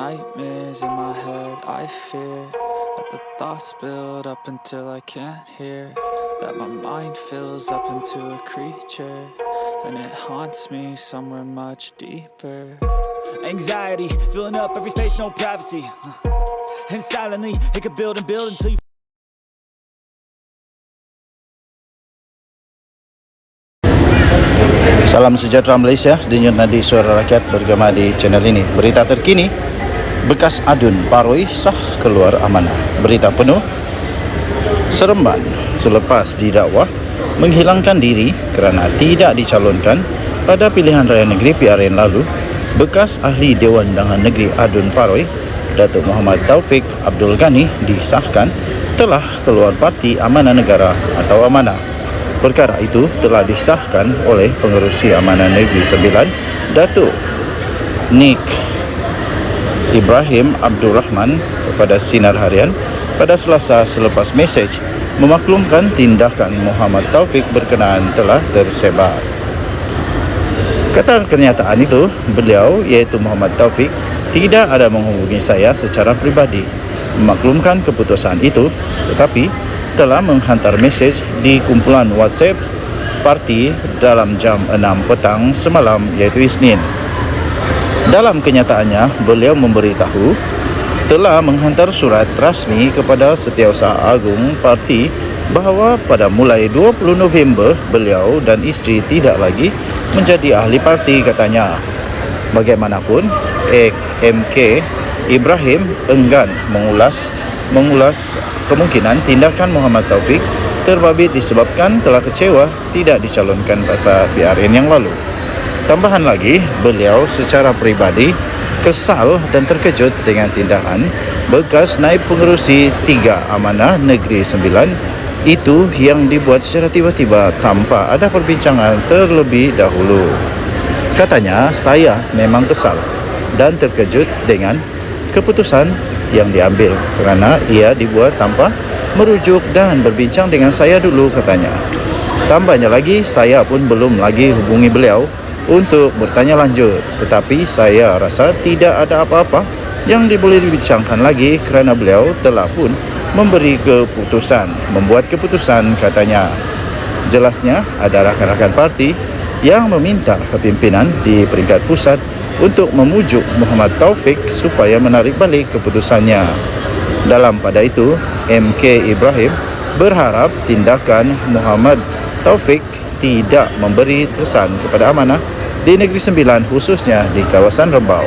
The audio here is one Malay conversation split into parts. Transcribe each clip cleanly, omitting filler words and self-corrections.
nightmares in my head, I fear that the thoughts build up until I can't hear, that my mind fills up into a creature, and it haunts me somewhere much deeper. Anxiety, filling up every space, no privacy, and silently, it could build and build until you. Salam sejahtera Malaysia, denyut nadi suara rakyat bergema di channel ini. Berita terkini, bekas adun Paroi sah keluar amanah. Berita penuh, Seremban selepas didakwa menghilangkan diri kerana tidak dicalonkan pada pilihan raya negeri PRN lalu, bekas ahli Dewan Undangan Negeri Adun Paroi, Datuk Muhammad Taufik Abdul Ghani disahkan telah keluar Parti Amanah Negara atau Amanah. Perkara itu telah disahkan oleh Pengerusi Amanah Negeri Sembilan, Datuk Nik Ibrahim Abdul Rahman kepada Sinar Harian pada Selasa selepas mesej memaklumkan tindakan Muhammad Taufik berkenaan telah tersebar. Kata kenyataan itu, beliau iaitu Muhammad Taufik tidak ada menghubungi saya secara pribadi memaklumkan keputusan itu, tetapi telah menghantar mesej di kumpulan WhatsApp parti dalam jam 6 petang semalam, iaitu Isnin. Dalam kenyataannya, beliau memberitahu telah menghantar surat rasmi kepada Setiausaha Agung Parti bahawa pada mulai 20 November beliau dan isteri tidak lagi menjadi ahli parti, katanya. Bagaimanapun, MK Ibrahim enggan mengulas kemungkinan tindakan Muhammad Taufik terbabit disebabkan telah kecewa tidak dicalonkan pada PRN yang lalu. Tambahan lagi, beliau secara peribadi kesal dan terkejut dengan tindakan bekas naib pengerusi 3 Amanah Negeri Sembilan itu yang dibuat secara tiba-tiba tanpa ada perbincangan terlebih dahulu. Katanya, saya memang kesal dan terkejut dengan keputusan yang diambil kerana ia dibuat tanpa merujuk dan berbincang dengan saya dulu, katanya. Tambahnya lagi, saya pun belum lagi hubungi beliau untuk bertanya lanjut, tetapi saya rasa tidak ada apa-apa yang boleh dibincangkan lagi kerana beliau telah pun membuat keputusan, katanya. Jelasnya, ada rakan-rakan parti yang meminta kepimpinan di peringkat pusat untuk memujuk Muhammad Taufik supaya menarik balik keputusannya. Dalam pada itu, MK Ibrahim berharap tindakan Muhammad Taufik tidak memberi kesan kepada amanah di Negeri Sembilan, khususnya di kawasan Rembau.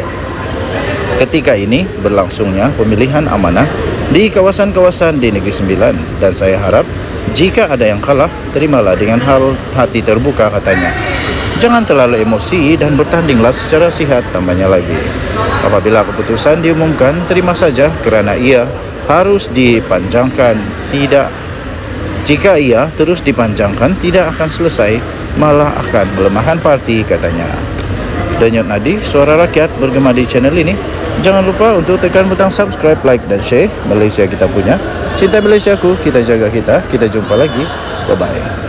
Ketika ini berlangsungnya pemilihan amanah di kawasan-kawasan di Negeri Sembilan, dan saya harap jika ada yang kalah, terimalah dengan hati terbuka, katanya. Jangan terlalu emosi dan bertandinglah secara sihat, tambahnya lagi. Apabila keputusan diumumkan, terima saja kerana ia harus dipanjangkan. Jika ia terus dipanjangkan, tidak akan selesai, malah akan melemahkan parti, katanya. Denyut nadi suara rakyat bergema di channel ini. Jangan lupa untuk tekan butang subscribe, like dan share. Malaysia kita punya, cinta Malaysiaku, kita jaga kita. Kita jumpa lagi. Bye-bye.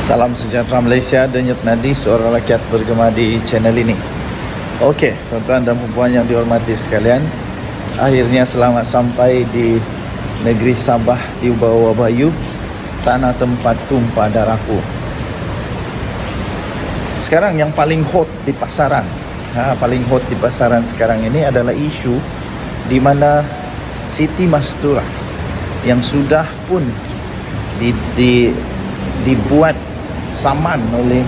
Salam sejahtera Malaysia, denyut nadi suara rakyat bergema di channel ini. Okey, tuan-tuan dan puan yang dihormati sekalian, akhirnya selamat sampai di negeri Sabah di bawah Bayu, tanah tempat tumpah darahku. Sekarang yang paling hot di pasaran, sekarang ini adalah isu di mana Siti Mastura yang sudah pun dibuat saman oleh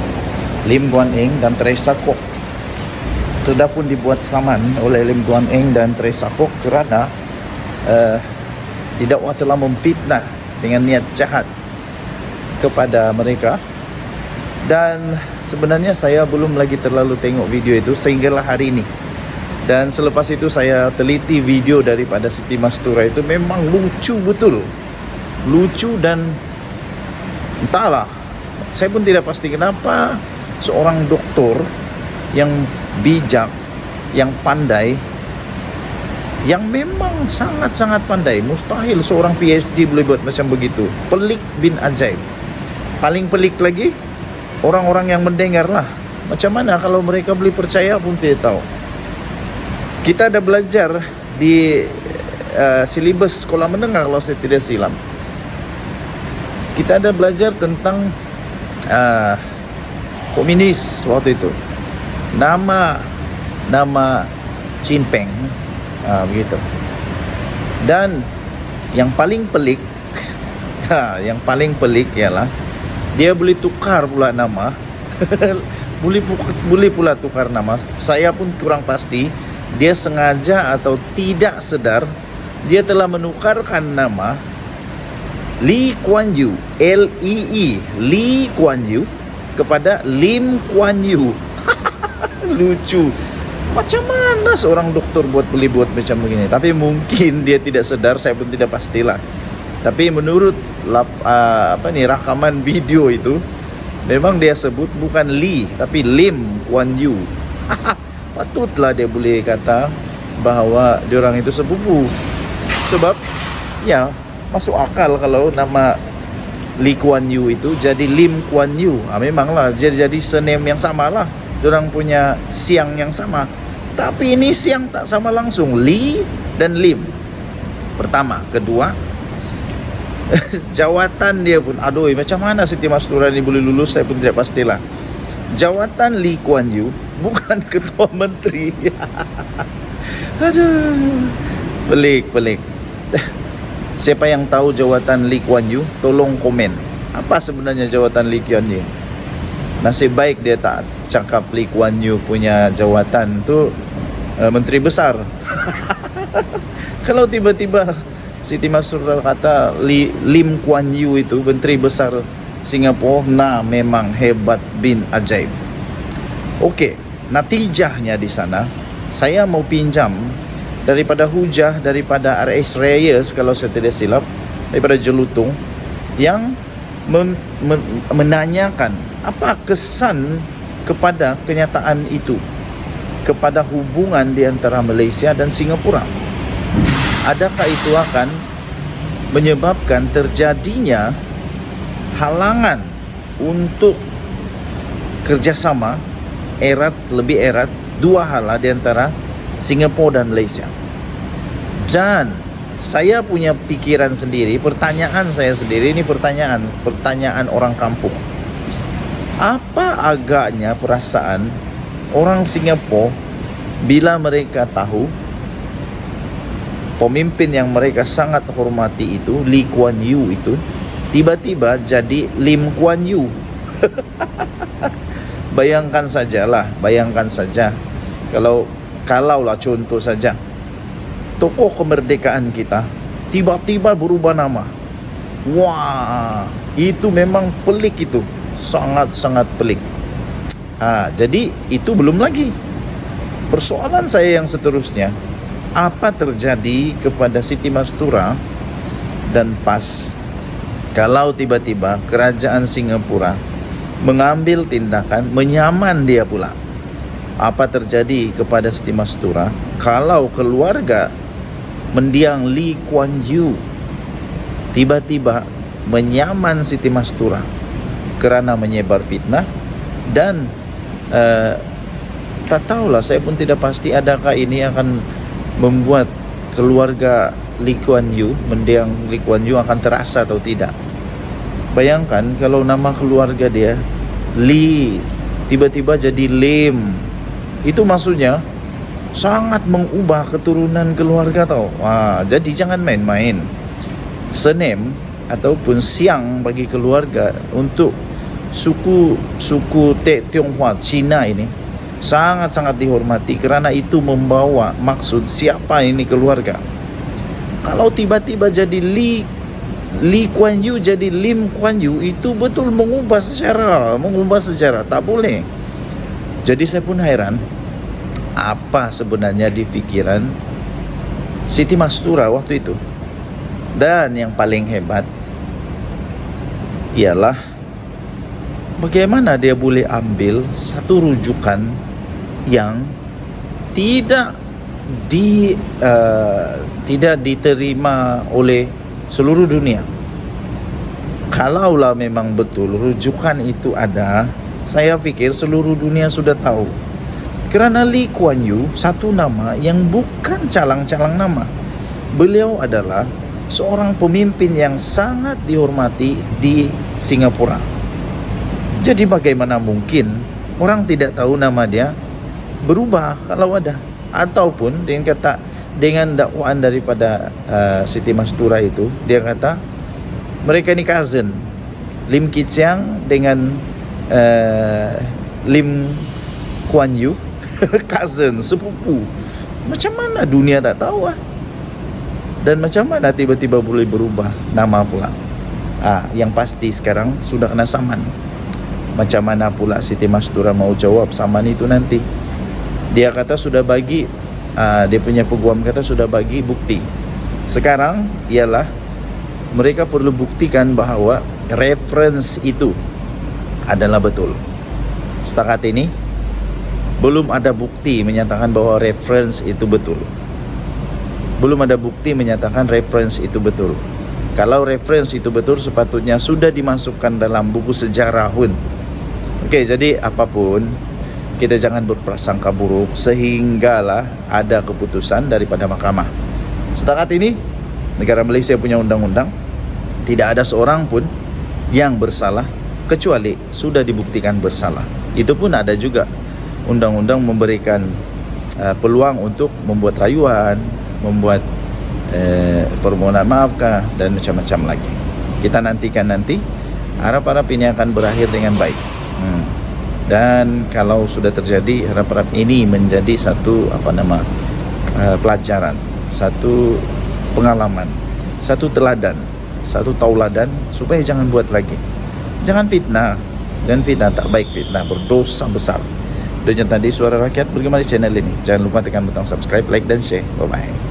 Lim Guan Eng dan Teresa Kwok. Sudah pun dibuat saman oleh Lim Guan Eng dan Teresa Kwok kerana didakwa telah memfitnah dengan niat jahat kepada mereka. Dan sebenarnya saya belum lagi terlalu tengok video itu sehinggalah hari ini. Dan selepas itu saya teliti video daripada Siti Mastura itu, memang lucu betul. Lucu dan entahlah, saya pun tidak pasti kenapa seorang doktor yang bijak, yang pandai, yang memang sangat-sangat pandai, mustahil seorang PhD boleh buat macam begitu. Pelik bin ajaib. paling pelik lagi, orang-orang yang mendengar lah. Macam mana kalau mereka boleh percaya pun tidak tahu. Kita ada belajar di silibus sekolah menengah kalau saya tidak silap. Kita ada belajar tentang komunis waktu itu. Nama Chin Peng, begitu. Dan yang paling pelik, yang paling pelik ialah dia boleh tukar pula nama. boleh pula tukar nama. Saya pun kurang pasti dia sengaja atau tidak sedar dia telah menukarkan nama Lee Kuan Yew, L-E-E, Lee Kuan Yew kepada Lim Kuan Yew. Lucu. Macam mana seorang doktor boleh buat macam begini? Tapi mungkin dia tidak sedar, saya pun tidak pastilah. Tapi menurut rakaman video itu, memang dia sebut bukan Lee tapi Lim Kuan Yew. Patutlah dia boleh kata bahawa diorang itu sepupu. Sebab ya masuk akal kalau nama Lee Kuan Yew itu jadi Lim Kuan Yew. Memanglah jadi surname yang sama lah. Diorang punya siang yang sama. Tapi ini siang tak sama langsung, Lee dan Lim. Pertama, kedua, jawatan dia pun, aduh, macam mana Siti Mastura ini boleh lulus, saya pun tidak pastilah. Jawatan Lee Kuan Yew bukan ketua menteri. Aduh, pelik. Siapa yang tahu jawatan Lee Kuan Yew, tolong komen. Apa sebenarnya jawatan Lee Kuan Yew? Nasib baik dia tak cakap Lee Kuan Yew punya jawatan tu menteri besar. Kalau tiba-tiba Siti Mastura kata Lim Kuan Yew itu menteri besar Singapura, memang hebat bin ajaib. Okey, natijahnya di sana saya mau pinjam daripada hujah daripada R.S. Reyes kalau saya tidak silap, daripada Jelutung, yang menanyakan apa kesan kepada kenyataan itu, kepada hubungan di antara Malaysia dan Singapura. Adakah itu akan menyebabkan terjadinya halangan untuk kerjasama lebih erat dua hala di antara Singapura dan Malaysia? Dan saya punya pikiran sendiri, pertanyaan saya sendiri, ini pertanyaan orang kampung. Apa agaknya perasaan orang Singapura bila mereka tahu pemimpin yang mereka sangat hormati itu, Lee Kuan Yew itu, tiba-tiba jadi Lim Kuan Yew? Bayangkan saja kalaulah contoh saja tokoh kemerdekaan kita tiba-tiba berubah nama. Wah, itu memang pelik, itu sangat-sangat pelik. Jadi itu belum lagi. Persoalan saya yang seterusnya, apa terjadi kepada Siti Mastura dan PAS kalau tiba-tiba kerajaan Singapura mengambil tindakan menyaman dia pula? Apa terjadi kepada Siti Mastura kalau keluarga mendiang Lee Kuan Yew tiba-tiba menyaman Siti Mastura kerana menyebar fitnah? Dan tak tahulah, saya pun tidak pasti adakah ini akan membuat keluarga Lee Kuan Yew, mendiang Lee Kuan Yew, akan terasa atau tidak. Bayangkan kalau nama keluarga dia Lee tiba-tiba jadi Lim. Itu maksudnya sangat mengubah keturunan keluarga tau. Jadi jangan main-main. Surname ataupun siang bagi keluarga untuk suku Tek Tionghoa Cina ini sangat-sangat dihormati kerana itu membawa maksud siapa ini keluarga. Kalau tiba-tiba jadi Lee Kuan Yew jadi Lim Kuan Yew, itu betul mengubah sejarah, tak boleh. Jadi saya pun heran apa sebenarnya di fikiran Siti Mastura waktu itu. Dan yang paling hebat ialah bagaimana dia boleh ambil satu rujukan yang tidak diterima oleh seluruh dunia. Kalaulah memang betul rujukan itu ada, saya pikir seluruh dunia sudah tahu. Kerana Lee Kuan Yew satu nama yang bukan calang-calang nama. Beliau adalah seorang pemimpin yang sangat dihormati di Singapura. Jadi bagaimana mungkin orang tidak tahu nama dia berubah kalau ada? Ataupun dengan dakwaan daripada Siti Mastura itu, dia kata mereka ni cousin, Lim Kit Siang dengan Lim Kuan Yew cousin, sepupu. Macam mana dunia tak tahu ah? Dan macam mana tiba-tiba boleh berubah nama pula? Yang pasti sekarang sudah kena saman. Macam mana pula Siti Mastura mau jawab saman itu nanti? Dia kata sudah bagi, dia punya peguam kata sudah bagi bukti. Sekarang ialah mereka perlu buktikan bahawa reference itu adalah betul. Setakat ini belum ada bukti menyatakan bahawa reference itu betul. Belum ada bukti menyatakan reference itu betul. Kalau reference itu betul, sepatutnya sudah dimasukkan dalam buku sejarah pun. Okey, jadi apapun, kita jangan berprasangka buruk sehinggalah ada keputusan daripada mahkamah. Setakat ini, negara Malaysia punya undang-undang, tidak ada seorang pun yang bersalah kecuali sudah dibuktikan bersalah. Itu pun ada juga undang-undang memberikan peluang untuk membuat rayuan, membuat permohonan maafkah dan macam-macam lagi. Kita nantikan nanti, harap-harap ini akan berakhir dengan baik. Dan kalau sudah terjadi, harap-harap ini menjadi satu pelajaran, satu pengalaman, satu teladan, satu tauladan supaya jangan buat lagi. Jangan fitnah, dan fitnah tak baik, fitnah berdosa besar. Dan tadi Suara Rakyat bergema di channel ini. Jangan lupa tekan butang subscribe, like dan share. Bye bye.